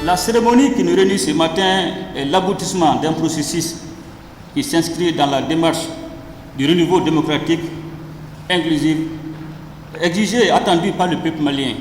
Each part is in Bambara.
La cérémonie qui nous réunit ce matin est l'aboutissement d'un processus qui s'inscrit dans la démarche du renouveau démocratique, inclusif, exigé et attendu par le peuple malien.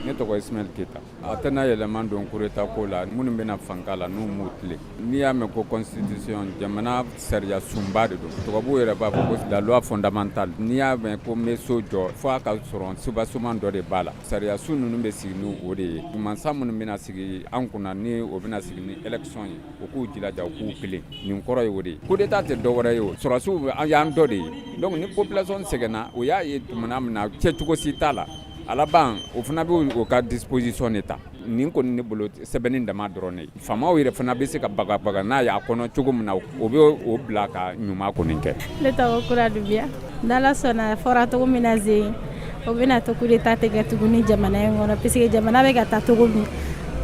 Ne tɔgɔ Ismaël Keita a tɛna yɛlɛma don coup d'état ko la minnu bɛna fanga la n'u m'u tile n'i y'a mɛn ko constitution jamana sariya sunba de don tubabuw yɛrɛ b'a fɔ ko la loi fondamentale n'i y'a mɛn ko n bɛ so jɔ fo a ka sɔrɔ soubassement dɔ de b'a la sariya sun ninnu bɛ sigi ni o de ye mansa minnu bɛna sigi an kunna ni o bɛna sigi ni élection ye o k'u jilaja o k'u kelen nin kɔrɔ ye o de ye coup d'état tɛ dɔwɛrɛ ye o sɔrɔsiw an y'an dɔ de ye donc ni population sɛgɛnna o y'a ye tumana min na cɛcogo si t'a la à la ban o fana bɛ o ka disposition de ta nin kɔni ne bolo sɛbɛnni dama dɔrɔn ne faamaw yɛrɛ fana bɛ se ka bagabaga n'a y'a kɔnɔ cogo min na o bɛ o bila ka ɲuman kɔni kɛ. Ne tɔgɔ Kura Dubiya n'Ala sɔnna fɔra cogo min na Zen o bɛna to coup d'état tigɛ tuguni jamana in kɔnɔ parce que jamana bɛ ka taa cogo min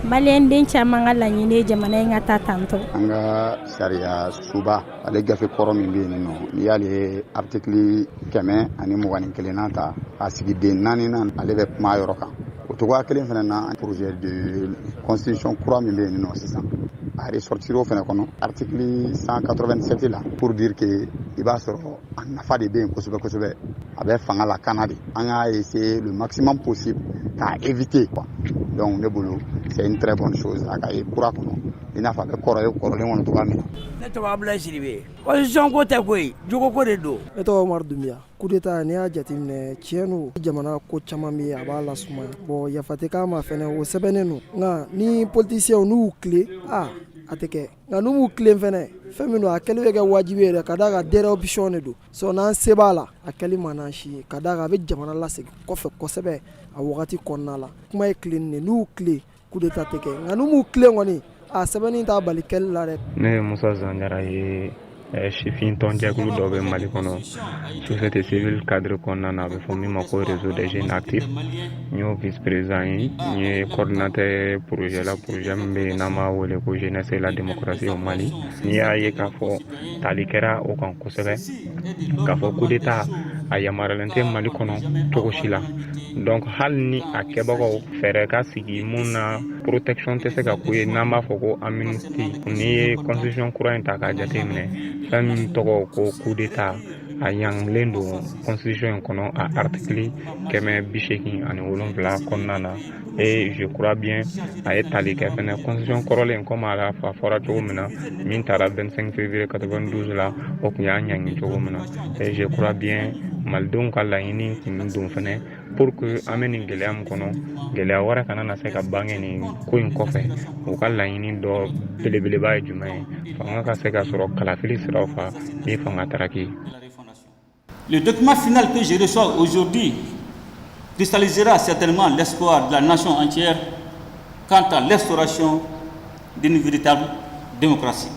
Malien den caman ka laɲini ye jamana in ka taa tantɔ. An ka sariya suba ale gafe kɔrɔ min bɛ yen nɔ n'i y'ale article 121 ta a sigi den 4 nan ale bɛ kuma yɔrɔ kan o togoya kelen fana na projet de constitution kura min bɛ yen nɔ sisan a ressortir o fana kɔnɔ article 187 la pour dire que i b'a sɔrɔ a nafa de bɛ yen kosɛbɛ kosɛbɛ a bɛ fanga lakana de an y'a essayer le maximum possible k'a éviter quoi donc ne bolo c'est une très bonne chose a ka ye kura kɔnɔ i n'a fɔ a bɛ kɔrɔ ye kɔrɔlen kɔnɔ cogoya min na. Ne tɔgɔ Abulayi Sidibe constitution ko tɛ koyi jogo ko de don. Ne tɔgɔ Umaru Dunbiya coup d'état n'i y'a jateminɛ tiɲɛ don jamana ko caman bɛ yen a b'a lasumaya bon yafa tɛ k'a ma fɛnɛ o sɛbɛnnen don nka ni politiciens n'u y'u tile a tɛ kɛ nka n'u m'u tilen fɛnɛ fɛn min don a kɛli bɛ kɛ wajibi yɛrɛ ka d'a kan dernière option de don so n'an se b'a la a kɛli man d'an si ye ka d'a kan a bɛ jamana lasegin kɔfɛ kosɛbɛ a wagati kɔnɔna la kuma ye tilen de n'u tile coup d'état tɛ kɛ nka n'u m'u tilen kɔni a sɛbɛnni t'a bali kɛli la dɛ. Ne ye Musa Zanjara ye sifin tɔnjɛkulu dɔ bɛ Mali kɔnɔ société civile cadre kɔnɔna na a bɛ fɔ min ma ko réseau des jeunes actifs n y'o vice président ye n ye coordinateur projet la projet min bɛ yen n'an b'a wele ko jeunesse et la démocratie au Mali n'i y'a ye k'a fɔ tali kɛra o kan kosɛbɛ k'a fɔ coup d'état a yamaruyalen tɛ Mali kɔnɔ cogo si la donc hali ni a kɛbagaw fɛɛrɛ ka sigi mun na protection tɛ se ka k'u ye n'an b'a fɔ ko amnistie n'i ye constitution kura in ta k'a jateminɛ fɛn min tɔgɔ ko coup d'état a yangilen don constitution in kɔnɔ a article 187 kɔnɔna na et je crois bien a ye tali kɛ fɛnɛ constitution kɔrɔlen comme a fɔra cogo min na min taara 25 février 92 la o tun y'a ɲangi cogo min na et je crois bien malidenw ka laɲini tun don fɛnɛ pour que an bɛ nin gɛlɛya min kɔnɔ gɛlɛya wɛrɛ kana na se ka bange nin ko in kɔfɛ u ka laɲini dɔ belebeleba ye jumɛn ye fanga ka se ka sɔrɔ kalafili siraw fɛ ni fanga taraki. Le document final que je reçois aujourd'hui cristallisera certainement l'espoir de la nation entière quant à l'instauration d'une véritable démocratie.